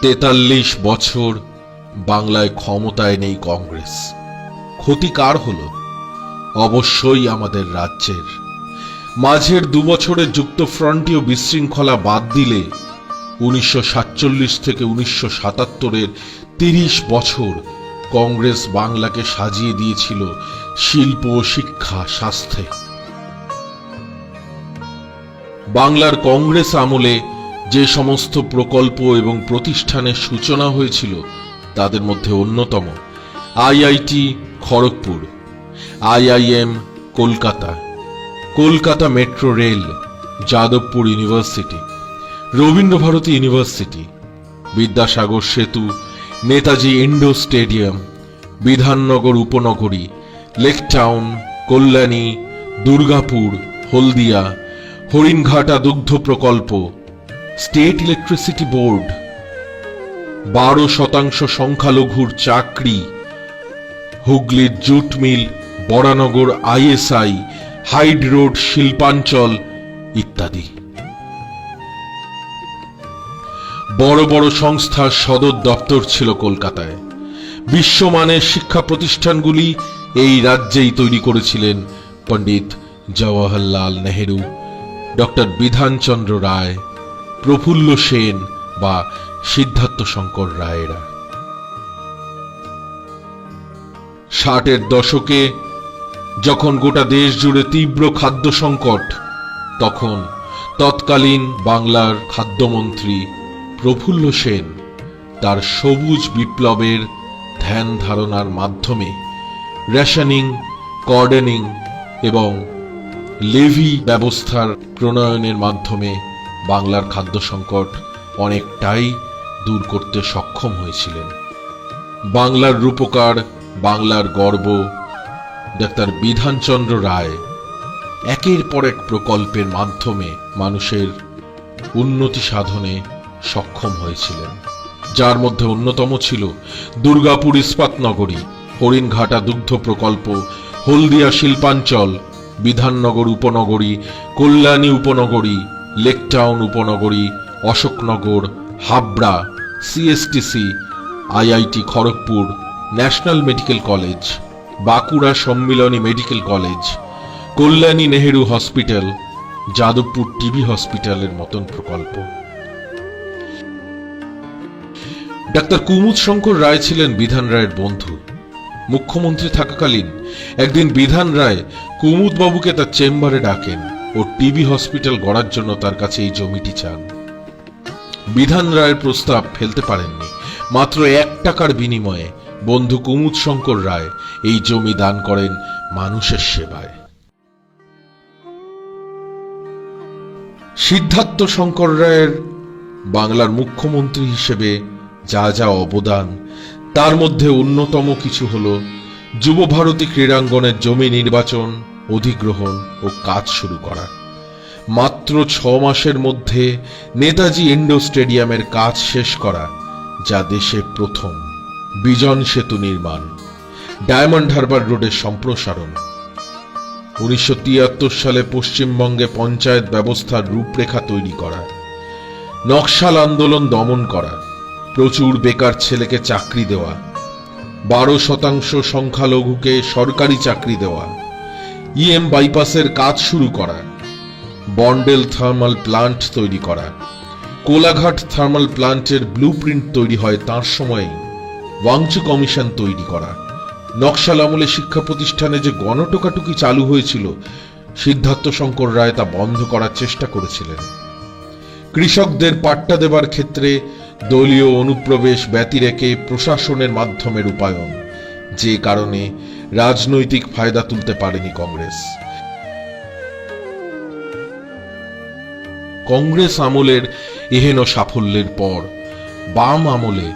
43 বছর বাংলায় ক্ষমতায় নেই কংগ্রেস। ক্ষতি কার হলো? অবশ্যই আমাদের রাজ্যের। মাঝের 2 বছরের যুক্তফ্রন্টীয় বিশৃঙ্খলা বাদ দিলে 1947 থেকে 1977-এর 30 বছর কংগ্রেস বাংলাকে সাজিয়ে দিয়েছিল শিল্প, শিক্ষা, স্বাস্থ্যে। বাংলার কংগ্রেস আমলে যে সমস্ত প্রকল্প এবং প্রতিষ্ঠানের সূচনা হয়েছিল তাদের মধ্যে অন্যতম IIT Kharagpur, IIM Kolkata, Kolkata metro rail, Jadavpur university, Rabindra Bharati university, Vidyasagar Setu, Netaji indoor stadium, Bidhannagar উপনগরী, লেক টাউন, কল্যাণী, দুর্গাপুর, হলদিয়া, হরিণঘাটা দুগ্ধ প্রকল্প, স্টেট ইলেকট্রিসিটি বোর্ড, 12% সংখ্যালঘুর চাকরি, হুগলির jute mill, Baranagar ISI, hide road শিল্পাঞ্চল ইত্যাদি। বড় বড় সংস্থার সদর দপ্তর ছিল কলকাতায়। বিশ্বমানের শিক্ষা প্রতিষ্ঠানগুলি এই রাজ্যেই তৈরি করেছিলেন পণ্ডিত জওহরলাল নেহেরু, ডক্টর বিধানচন্দ্র রায়, প্রফুল্ল সেন বা সিদ্ধার্থ শঙ্কর রায়েরা। 60-এর দশকে যখন গোটা দেশ জুড়ে তীব্র খাদ্য সংকট, তখন তৎকালীন বাংলার খাদ্যমন্ত্রী প্রফুল্ল সেন তার সবুজ বিপ্লবের ধ্যান ধারণার মাধ্যমে রেশনিং, কর্ডনিং এবং লেভি ব্যবস্থার প্রণয়নের মাধ্যমে বাংলার খাদ্য সংকট অনেকটাই দূর করতে সক্ষম হয়েছিলেন। বাংলার রূপকার, বাংলার গর্ব ডাক্তার বিধানচন্দ্র রায় একের পর এক প্রকল্পের মাধ্যমে মানুষের উন্নতি সাধনে সক্ষম হয়েছিলেন, যার মধ্যে অন্যতম ছিল দুর্গাপুর ইস্পাত নগরী, হরিণঘাটা দুগ্ধ প্রকল্প, হলদিয়া শিল্পাঞ্চল, বিধাননগর উপনগরী, কল্যাণী উপনগরী, লেক টাউন উপনগরী, Ashoknagar, Habra, CSTC, IIT Kharagpur, national medical college, Bankura Sammilani medical college, Kalyani Nehru hospital, Jadavpur TB হসপিটালের মতন প্রকল্প। ডাক্তার কুমুদ শঙ্কর রায় ছিলেন বিধান রায়ের বন্ধু। মুখ্যমন্ত্রী থাকাকালীন একদিন বিধান রায় কুমুদ বাবুকে তার চেম্বারে ডাকেন ও টিবি হসপিটাল গড়ার জন্য তার কাছে এই জমিটি চান। বিধান রায়ের প্রস্তাব ফেলতে পারেননি। মাত্র 1 টাকার বিনিময়ে বন্ধু কুমুদ শঙ্কর রায় এই জমি দান করেন মানুষের সেবায়। সিদ্ধার্থ শঙ্কর রায়ের বাংলার মুখ্যমন্ত্রী হিসেবে যা যা অবদান, তার মধ্যে অন্যতম কিছু হল যুবভারতী ক্রীড়াঙ্গনের জমি নির্বাচন, অধিগ্রহণ ও কাজ শুরু করা। মাত্র 6 মাসের মধ্যে নেতাজি ইন্ডোর স্টেডিয়ামের কাজ শেষ করা, যা দেশে প্রথম। বিজন সেতু নির্মাণ, ডায়মন্ড হারবার রোডের সম্প্রসারণ, 1973 সালে পশ্চিমবঙ্গে পঞ্চায়েত ব্যবস্থার রূপরেখা তৈরি করা, নকশাল আন্দোলন দমন করা, প্রচুর বেকার ছেলেকে চাকরি দেওয়া, 12% সংখ্যালঘুকে সরকারি চাকরি দেওয়া, ইএম বাইপাসের কাজ শুরু করা, বন্ডেল থার্মাল প্লান্ট তৈরি করা, কোলাঘাট থার্মাল প্লান্টের ব্লুপ্রিন্ট তৈরি হয় তাঁর সময়েই, ওয়াংচু কমিশন তৈরি করা। নকশাল আমলে শিক্ষা প্রতিষ্ঠানে যে গণটোকাটুকি চালু হয়েছিল, সিদ্ধার্থ শঙ্কর রায় তা বন্ধ করার চেষ্টা করেছিলেন। কৃষকদের পাট্টা দেবার ক্ষেত্রে দলীয় অনুপ্রবেশ ব্যতি রেখে প্রশাসনের মাধ্যমে রূপায়ণ, যে কারণে রাজনৈতিক ফায়দা তুলতে পারেনি কংগ্রেস। কংগ্রেস আমলের এহেন সাফল্যের পর বাম আমলে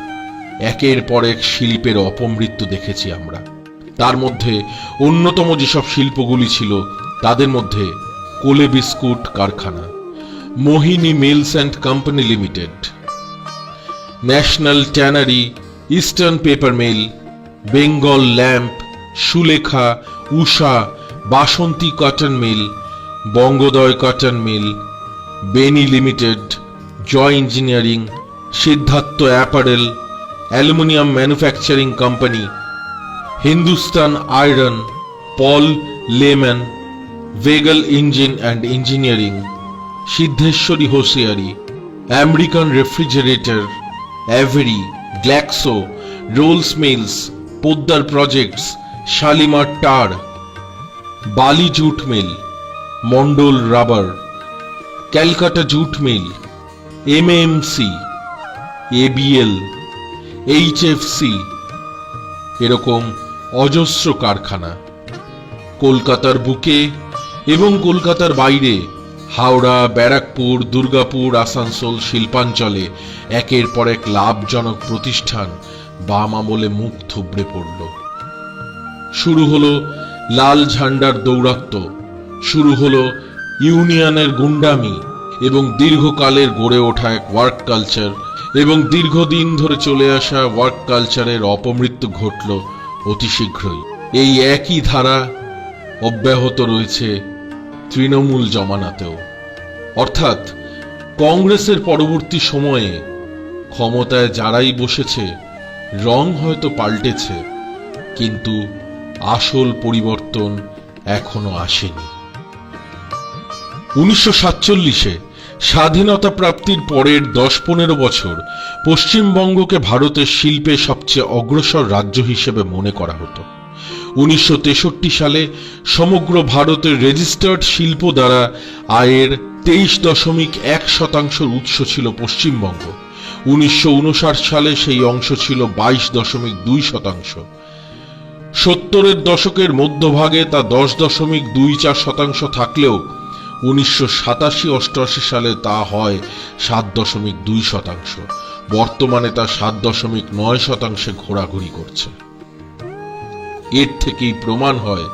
একের পর এক শিল্পের অপমৃত্যু দেখেছি আমরা। তার মধ্যে অন্যতম যেসব শিল্পগুলি ছিল, তাদের মধ্যে কোলে বিস্কুট কারখানা, Mohini mills and company limited, national tannery, eastern paper mill, Bengal lamp, Sulekha, Usha, Basanti cotton mill, Bangodaya cotton mill, Beni limited, Jay engineering, Siddharth apparel, aluminium manufacturing company, Hindustan iron, Paul Lehman, ভেগল engine and engineering, Siddheshwari hosiery, American refrigerator, Avery, Glaxo, Rolls mills, Poddar projects, Shalimar tar, Bally jute mill, Mondal rubber, Calcutta jute mill, MMC, ABL, HFC, এরকম অজস্র কারখানা। কলকাতার বুকে এবং কলকাতার বাইরে হাওড়া, ব্যারাকপুর, দুর্গাপুর, আসানসোল শিল্পাঞ্চলে একের পর এক লাভজনক প্রতিষ্ঠান বাম আমলে মুখ থুবড়ে পড়ল। শুরু হলো লাল ঝান্ডার দৌরাত্ম্য, শুরু হলো ইউনিয়নের গুন্ডামি এবং দীর্ঘকালের গড়ে ওঠা এক ওয়ার্ক কালচার, এবং দীর্ঘদিন ধরে চলে আসা ওয়ার্ক কালচারের অপমৃত্যু ঘটল অতি শীঘ্রই। এই একই ধারা অব্যাহত রয়েছে তৃণমূল জমানাতেও। অর্থাৎ কংগ্রেসের পরবর্তী সময়ে ক্ষমতায় যারাই বসেছে, রং হয়তো পাল্টেছে, কিন্তু আসল পরিবর্তন এখনো আসেনি। 1947-এ স্বাধীনতা প্রাপ্তির পরের 10-15 বছর পশ্চিমবঙ্গকে ভারতের শিল্পে সবচেয়ে অগ্রসর রাজ্য হিসেবে মনে করা হতো। 1963 সালে সমগ্র ভারতের রেজিস্টার্ড শিল্প দ্বারা আয়ের 23.1% উৎস ছিল পশ্চিমবঙ্গ। 1959 সালে সেই অংশ ছিল 22.2%। 70-এর দশকের মধ্যভাগে তা 10.24% থাকলেও 1987-88 সালে তা হয় 7.2%। বর্তমানে তা 7.9% ঘোরাঘুরি করছে। এর থেকেই প্রমাণ হয়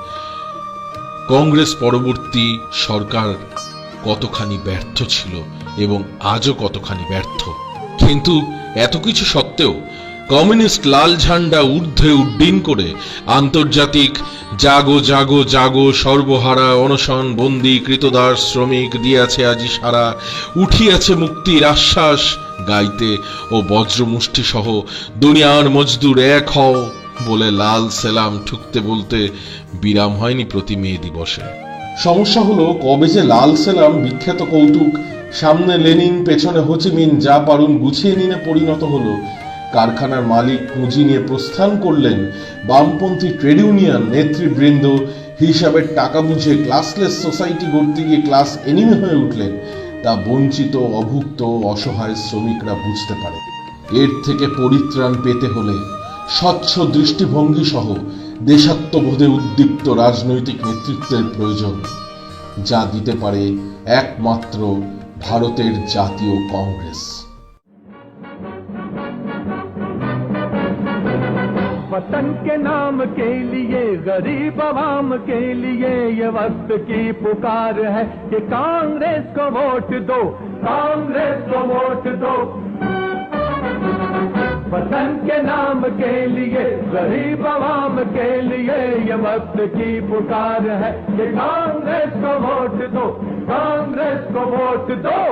কংগ্রেস পরবর্তী সরকার কতখানি ব্যর্থ ছিল এবং আজও কতখানি ব্যর্থ। কিন্তু এত কিছু সত্ত্বেও কমিউনিস্ট লাল ঝান্ডা ঊর্ধ্বে উড্ডীন করে আন্তর্জাতিক জাগো জাগো জাগো, সর্বহারা, অনশন বন্দী কৃতদাস শ্রমিক দিয়াছে আজি সারা, উঠিয়াছে মুক্তির আশ্বাস গাইতে ও বজ্রমুষ্টি সহ দুনিয়ার মজদুর এক হও বলে লাল সেলাম ঠুকতে বলতে বিরাম হয়নি প্রতি মে দিবসে। সমস্যা হলো কবে যে লাল সেলাম বিখ্যাত কৌতুক সামনে লেনিন পেছনে হোচিমিন যা পারুন গুছিয়ে নিনে পরিণত হলো। কারখানার মালিক পুঁজি নিয়ে প্রস্থান করলেন, বামপন্থী ট্রেড ইউনিয়ন নেতৃবৃন্দ হিসাবের টাকা বুঝে ক্লাসলেস সোসাইটি গড়তে গিয়ে ক্লাস এনিমি হয়ে উঠলেন, তা বঞ্চিত, অভুক্ত, অসহায় শ্রমিকরা বুঝতে পারে। এর থেকে পরিত্রাণ পেতে হলে স্বচ্ছ দৃষ্টিভঙ্গি সহ দেশাত্মবোধে উদ্দীপ্ত রাজনৈতিক নেতৃত্বের প্রয়োজন, যা দিতে পারে একমাত্র ভারতের জাতীয় কংগ্রেস। वतन के नाम के लिए, गरीब आवाम के लिए ये वक्त की पुकार है कि कांग्रेस को वोट दो, कांग्रेस को वोट दो। वतन के नाम के लिए, गरीब आवाम के लिए ये वक्त की पुकार है कि कांग्रेस को वोट दो, कांग्रेस को वोट दो।